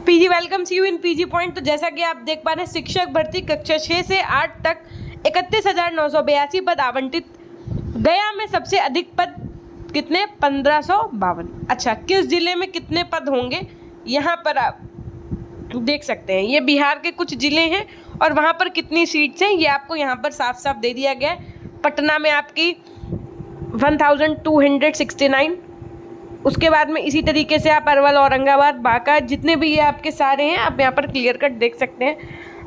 PG welcome see you in PG point. तो जैसा कि आप देख पा रहे हैं, शिक्षक भर्ती कक्षा 6 से 8 तक 31,982 पद आवंटित। गया में सबसे अधिक पद कितने? 1552। अच्छा, किस जिले में कितने पद होंगे यहाँ पर आप देख सकते हैं। ये बिहार के कुछ जिले हैं और वहाँ पर कितनी सीट्स हैं ये आपको यहाँ पर साफ साफ दे दिया गया है। पटना में आपकी 1269। उसके बाद में इसी तरीके से आप अरवल, औरंगाबाद, बांका, जितने भी ये आपके सारे हैं आप यहाँ पर क्लियर कट देख सकते हैं।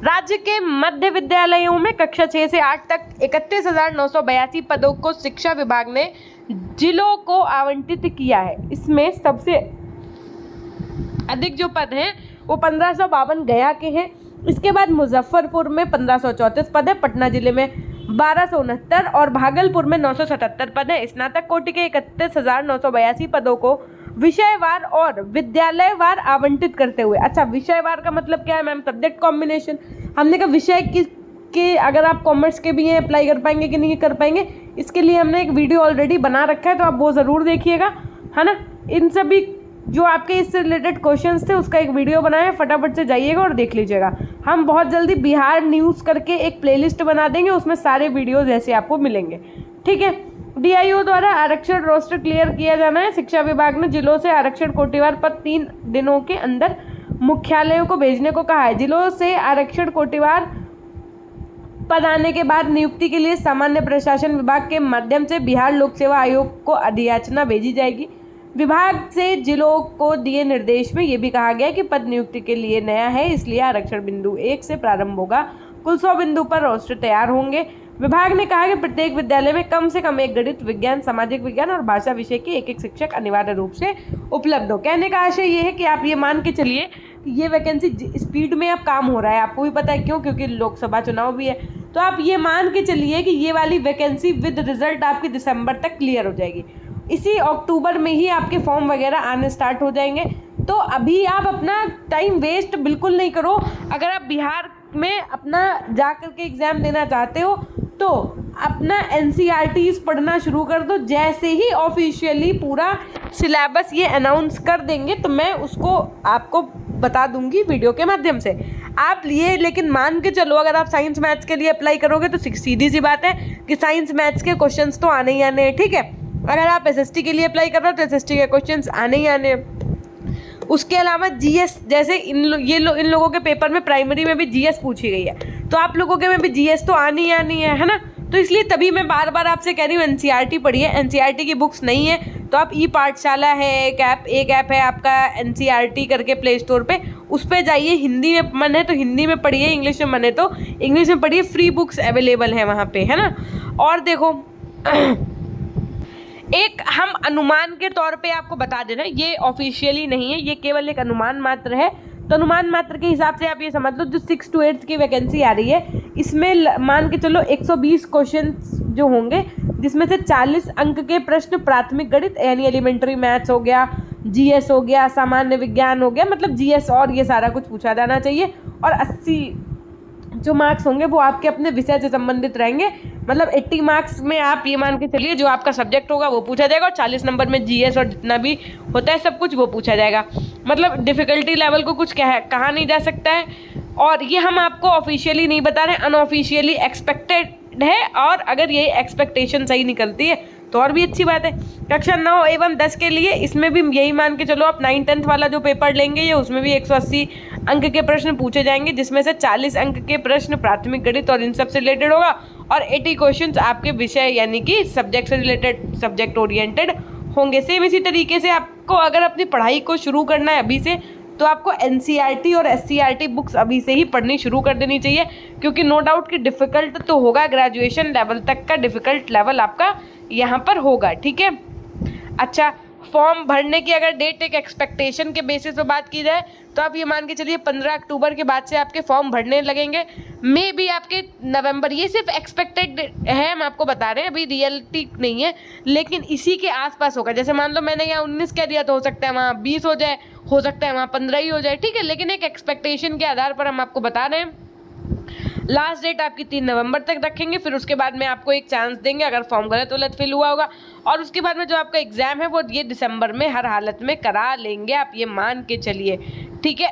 राज्य के मध्य विद्यालयों में कक्षा 6 से 8 तक 31,982 पदों को शिक्षा विभाग ने जिलों को आवंटित किया है। इसमें सबसे अधिक जो पद हैं वो 1552 गया के हैं। इसके बाद मुजफ्फरपुर में 1534 पद है, पटना जिले में 1269 और भागलपुर में 977 पद है। स्नातक कोटि के 31,982 पदों को विषयवार और विद्यालयवार आवंटित करते हुए। अच्छा, विषयवार का मतलब क्या है मैम? Subject combination. हमने कहा विषय के अगर आप कॉमर्स के भी हैं अप्लाई कर पाएंगे कि नहीं कर पाएंगे, इसके लिए हमने एक वीडियो ऑलरेडी बना रखा है, तो आप वो ज़रूर देखिएगा, है ना। इन सभी जो आपके इससे रिलेटेड क्वेश्चंस थे उसका एक वीडियो बनाया है, फटाफट से जाइएगा और देख लीजिएगा। हम बहुत जल्दी बिहार न्यूज़ करके एक प्लेलिस्ट बना देंगे, उसमें सारे वीडियोज ऐसे आपको मिलेंगे, ठीक है। डीआईओ द्वारा आरक्षण रोस्टर क्लियर किया जाना है। शिक्षा विभाग ने जिलों से आरक्षण कोटिवार पर 3 दिनों के अंदर मुख्यालयों को भेजने को कहा है। जिलों से आरक्षण कोटिवार पद आने के बाद नियुक्ति के लिए सामान्य प्रशासन विभाग के माध्यम से बिहार लोक सेवा आयोग को अधियाचना भेजी जाएगी। विभाग से जिलों को दिए निर्देश में यह भी कहा गया है कि पद नियुक्ति के लिए नया है, इसलिए आरक्षण बिंदु 1 से प्रारंभ होगा। कुल 100 बिंदु पर रोस्टर तैयार होंगे। विभाग ने कहा कि प्रत्येक विद्यालय में कम से कम एक गणित, विज्ञान, सामाजिक विज्ञान और भाषा विषय के एक शिक्षक अनिवार्य रूप से उपलब्ध हो। कहने का आशय ये है कि आप ये मान के चलिए ये वैकेंसी स्पीड में अब काम हो रहा है, आपको भी पता है क्यों, क्योंकि लोकसभा चुनाव भी है। तो आप ये मान के चलिए कि ये वाली वैकेंसी विद रिजल्ट आपकी दिसंबर तक क्लियर हो जाएगी। इसी अक्टूबर में ही आपके फॉर्म वगैरह आने स्टार्ट हो जाएंगे। तो अभी आप अपना टाइम वेस्ट बिल्कुल नहीं करो। अगर आप बिहार में अपना जा कर के एग्ज़ाम देना चाहते हो तो अपना NCERTs पढ़ना शुरू कर दो। जैसे ही ऑफिशियली पूरा सिलेबस ये अनाउंस कर देंगे तो मैं उसको आपको बता दूंगी वीडियो के माध्यम से। आप लिए लेकिन मान के चलो, अगर आप साइंस मैथ्स के लिए अप्लाई करोगे तो सीधी सी बात है कि साइंस मैथ्स के क्वेश्चंस तो आने ही आने हैं, ठीक है। अगर आप SST के लिए अप्लाई कर रहे हो तो SST के क्वेश्चंस आने ही आने हैं। उसके अलावा GS, जैसे इन लोगों के पेपर में प्राइमरी में भी GS पूछी गई है, तो आप लोगों के में भी GS तो आनी ही आनी है ना। तो इसलिए तभी मैं बार बार आपसे कह रही हूँ NCERT पढ़िए। NCERT की बुक्स नहीं है तो आप ई-पाठशाला है, एक ऐप है आपका NCERT करके प्ले स्टोर पे, उस पर जाइए। हिंदी में मन है तो हिंदी में पढ़िए, इंग्लिश में मन है तो इंग्लिश में पढ़िए। फ्री बुक्स अवेलेबल है वहाँ पे, है ना। और देखो एक हम अनुमान के तौर पे आपको बता देना, ये ऑफिशियली नहीं है, ये केवल एक अनुमान मात्र है। तो अनुमान मात्र के हिसाब से आप ये समझ लो, जो 6 to 8 की वैकेंसी आ रही है इसमें मान के चलो 120 क्वेश्चन जो होंगे, जिसमें से 40 अंक के प्रश्न प्राथमिक गणित यानी एलिमेंट्री मैथ्स हो गया, GS हो गया, सामान्य विज्ञान हो गया, मतलब GS और ये सारा कुछ पूछा जाना चाहिए। और 80 जो मार्क्स होंगे वो आपके अपने विषय से संबंधित रहेंगे। मतलब 80 मार्क्स में आप ये मान के चलिए जो आपका सब्जेक्ट होगा वो पूछा जाएगा, और 40 नंबर में GS और जितना भी होता है सब कुछ वो पूछा जाएगा। मतलब डिफ़िकल्टी लेवल को कुछ कहा नहीं जा सकता है। और ये हम आपको ऑफिशियली नहीं बता रहे, अनऑफिशियली एक्सपेक्टेड है। और अगर ये एक्सपेक्टेशन सही निकलती है तो और भी अच्छी बात है। कक्षा 9 एवं 10 के लिए इसमें भी यही मान के चलो आप 9-10 वाला जो पेपर लेंगे ये उसमें भी 180 अंक के प्रश्न पूछे जाएंगे, जिसमें से 40 अंक के प्रश्न प्राथमिक गणित और इन सब से रिलेटेड होगा, और 80 क्वेश्चंस आपके विषय यानी कि सब्जेक्ट से रिलेटेड, सब्जेक्ट ओरिएंटेड होंगे। सेम इसी तरीके से आपको अगर अपनी पढ़ाई को शुरू करना है अभी से तो आपको NCERT और SCERT बुक्स अभी से ही पढ़नी शुरू कर देनी चाहिए, क्योंकि नो डाउट कि डिफ़िकल्ट तो होगा, ग्रेजुएशन लेवल तक का डिफ़िकल्ट लेवल आपका यहाँ पर होगा, ठीक है। अच्छा, फॉर्म भरने की अगर डेट एक एक्सपेक्टेशन के बेसिस पे बात की जाए तो आप ये मान के चलिए 15 अक्टूबर के बाद से आपके फॉर्म भरने लगेंगे। मे भी आपके नवंबर, ये सिर्फ एक्सपेक्टेड है, हम आपको बता रहे हैं, अभी रियलिटी नहीं है, लेकिन इसी के आसपास होगा। जैसे मान लो मैंने यहाँ 19 कह दिया तो हो सकता है वहाँ 20 हो जाए, हो सकता है वहाँ 15 ही हो जाए, ठीक है। लेकिन एक एक्सपेक्टेशन के आधार पर हम आपको बता रहे हैं। लास्ट डेट आपकी 3 नवंबर तक रखेंगे, फिर उसके बाद में आपको एक चांस देंगे अगर फॉर्म गलत फिल हुआ होगा, और उसके बाद में जो आपका एग्ज़ाम है वो ये दिसंबर में हर हालत में करा लेंगे, आप ये मान के चलिए, ठीक है।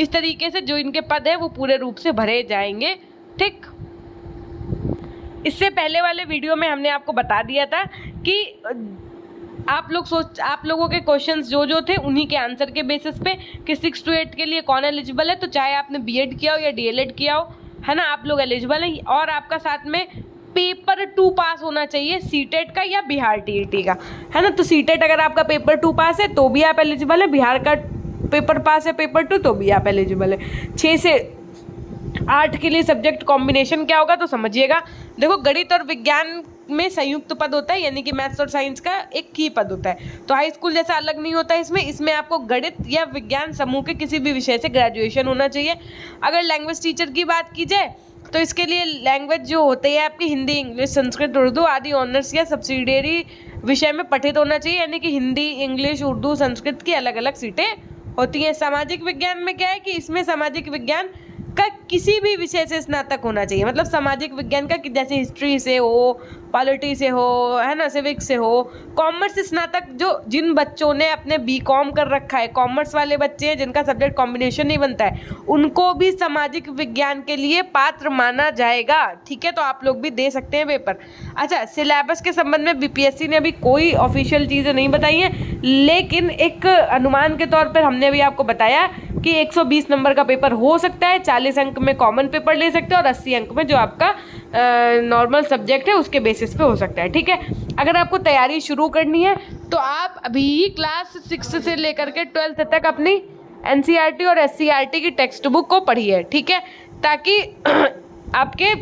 इस तरीके से जो इनके पद है वो पूरे रूप से भरे जाएंगे, ठीक। इससे पहले वाले वीडियो में हमने आपको बता दिया था कि आप लोगों के क्वेश्चंस जो थे उन्हीं के आंसर के बेसिस पे कि 6 to 8 के लिए कौन एलिजिबल है, तो चाहे आपने बीएड किया हो या डीएलएड किया हो, है ना, आप लोग एलिजिबल हैं। और आपका साथ में पेपर 2 पास होना चाहिए, सीटेट का या बिहार टीईटी का, है ना। तो सीटेट अगर आपका पेपर 2 पास है तो भी आप एलिजिबल है, बिहार का पेपर पास है पेपर 2 तो भी आप एलिजिबल है। 6 से 8 के लिए सब्जेक्ट कॉम्बिनेशन क्या होगा तो समझिएगा। देखो, गणित और विज्ञान में संयुक्त पद होता है, यानी कि मैथ्स और साइंस का एक ही पद होता है, तो हाई स्कूल जैसा अलग नहीं होता है। इसमें आपको गणित या विज्ञान समूह के किसी भी विषय से ग्रेजुएशन होना चाहिए। अगर लैंग्वेज टीचर की बात की जाए तो इसके लिए लैंग्वेज जो होती है आपकी हिंदी, इंग्लिश, संस्कृत, उर्दू आदि ऑनर्स या सब्सिडियरी विषय में पठित होना चाहिए, यानी कि हिंदी, इंग्लिश, उर्दू, संस्कृत की अलग अलग सीटें होती हैं। सामाजिक विज्ञान में क्या है कि इसमें सामाजिक विज्ञान का किसी भी विषय से स्नातक होना चाहिए, मतलब सामाजिक विज्ञान का जैसे हिस्ट्री से हो, पॉलिटी से हो, है ना, सिविक्स से हो। कॉमर्स स्नातक जिन बच्चों ने अपने बीकॉम कर रखा है, कॉमर्स वाले बच्चे हैं जिनका सब्जेक्ट कॉम्बिनेशन नहीं बनता है, उनको भी सामाजिक विज्ञान के लिए पात्र माना जाएगा, ठीक है। तो आप लोग भी दे सकते हैं पेपर। अच्छा, सिलेबस के संबंध में बीपीएससी ने अभी कोई ऑफिशियल चीज़ें नहीं बताई हैं, लेकिन एक अनुमान के तौर पर हमने अभी आपको बताया कि 120 नंबर का पेपर हो सकता है, 40 अंक में कॉमन पेपर ले सकते हैं और 80 अंक में जो आपका नॉर्मल सब्जेक्ट है उसके बेसिस पे हो सकता है, ठीक है। अगर आपको तैयारी शुरू करनी है तो आप अभी क्लास 6 से लेकर के 12th तक अपनी एनसीईआरटी और एससीईआरटी की टेक्स्ट बुक को पढ़िए, ठीक है, ताकि आपके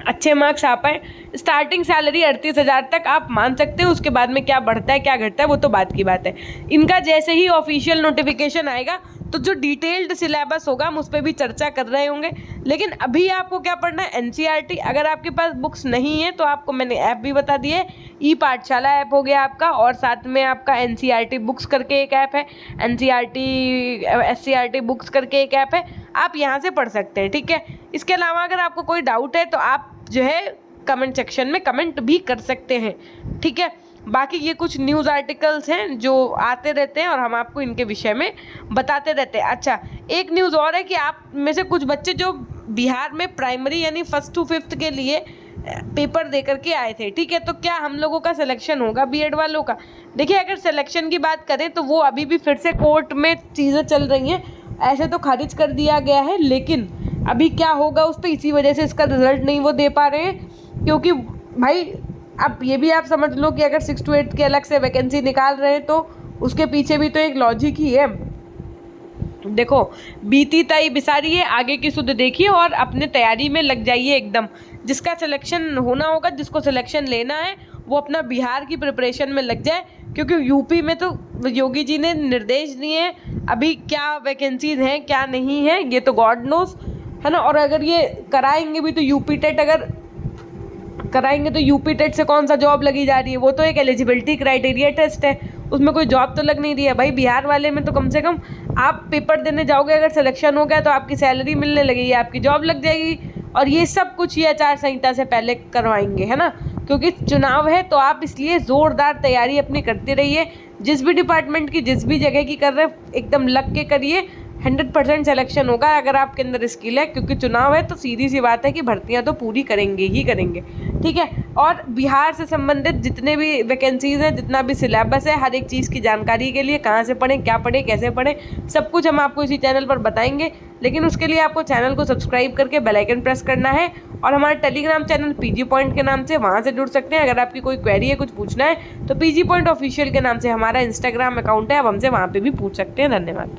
अच्छे मार्क्स आ पाए। स्टार्टिंग सैलरी 38,000 तक आप मान सकते हैं, उसके बाद में क्या बढ़ता है क्या घटता है वो तो बात की बात है। इनका जैसे ही ऑफिशियल नोटिफिकेशन आएगा तो जो डिटेल्ड सिलेबस होगा हम उस पर भी चर्चा कर रहे होंगे, लेकिन अभी आपको क्या पढ़ना है, एनसीईआरटी। अगर आपके पास बुक्स नहीं है तो आपको मैंने ऐप भी बता दी है, ई पाठशाला ऐप हो गया आपका, और साथ में आपका एनसीईआरटी बुक्स करके एक ऐप है, एनसीईआरटी एससीईआरटी बुक्स करके एक ऐप है, आप यहाँ से पढ़ सकते हैं, ठीक है। इसके अलावा अगर आपको कोई डाउट है तो आप जो है कमेंट सेक्शन में कमेंट भी कर सकते हैं, ठीक है। बाकी ये कुछ न्यूज़ आर्टिकल्स हैं जो आते रहते हैं और हम आपको इनके विषय में बताते रहते हैं। अच्छा, एक न्यूज़ और है कि आप में से कुछ बच्चे जो बिहार में प्राइमरी यानी 1st to 5th के लिए पेपर दे करके आए थे, ठीक है, तो क्या हम लोगों का सिलेक्शन होगा बीएड वालों का? देखिए, अगर सिलेक्शन की बात करें तो वो अभी भी फिर से कोर्ट में चीज़ें चल रही हैं, ऐसे तो खारिज कर दिया गया है, लेकिन अभी क्या होगा उस पर, इसी वजह से इसका रिजल्ट नहीं वो दे पा रहे हैं, क्योंकि भाई अब ये भी आप समझ लो कि अगर 6 to 8 के अलग से वैकेंसी निकाल रहे हैं तो उसके पीछे भी तो एक लॉजिक ही है। देखो, बीती ताई बिसारी है, आगे की सुध देखिए और अपने तैयारी में लग जाइए एकदम। जिसका सिलेक्शन होना होगा, जिसको सिलेक्शन लेना है, वो अपना बिहार की प्रिपरेशन में लग जाए, क्योंकि यूपी में तो योगी जी ने निर्देश दिए हैं, अभी क्या वैकेंसीज हैं क्या नहीं है ये तो गॉड नोस, है ना। और अगर ये कराएंगे भी तो यूपी टेट अगर कराएंगे तो यूपी टेट से कौन सा जॉब लगी जा रही है, वो तो एक एलिजिबिलिटी क्राइटेरिया टेस्ट है, उसमें कोई जॉब तो लग नहीं रही है भाई। बिहार वाले में तो कम से कम आप पेपर देने जाओगे, अगर सिलेक्शन हो गया तो आपकी सैलरी मिलने लगेगी, आपकी जॉब लग जाएगी, और ये सब कुछ ये आचार संहिता से पहले करवाएंगे, है ना, क्योंकि चुनाव है। तो आप इसलिए ज़ोरदार तैयारी अपनी करते रहिए, जिस भी डिपार्टमेंट की जिस भी जगह की कर रहे हैं एकदम लग के करिए, 100% सिलेक्शन होगा अगर आपके अंदर स्किल है, क्योंकि चुनाव है तो सीधी सी बात है कि भर्तियां तो पूरी करेंगे ही करेंगे, ठीक है। और बिहार से संबंधित जितने भी वैकेंसीज हैं, जितना भी सिलेबस है, हर एक चीज़ की जानकारी के लिए कहाँ से पढ़ें, क्या पढ़ें, कैसे पढ़ें, सब कुछ हम आपको इसी चैनल पर बताएंगे। लेकिन उसके लिए आपको चैनल को सब्सक्राइब करके बेल आइकन प्रेस करना है, और हमारे टेलीग्राम चैनल पीजी पॉइंट के नाम से वहाँ से जुड़ सकते हैं। अगर आपकी कोई क्वेरी है, कुछ पूछना है, तो पीजी पॉइंट ऑफिशियल के नाम से हमारा इंस्टाग्राम अकाउंट है, आप हमसे वहाँ पर भी पूछ सकते हैं। धन्यवाद।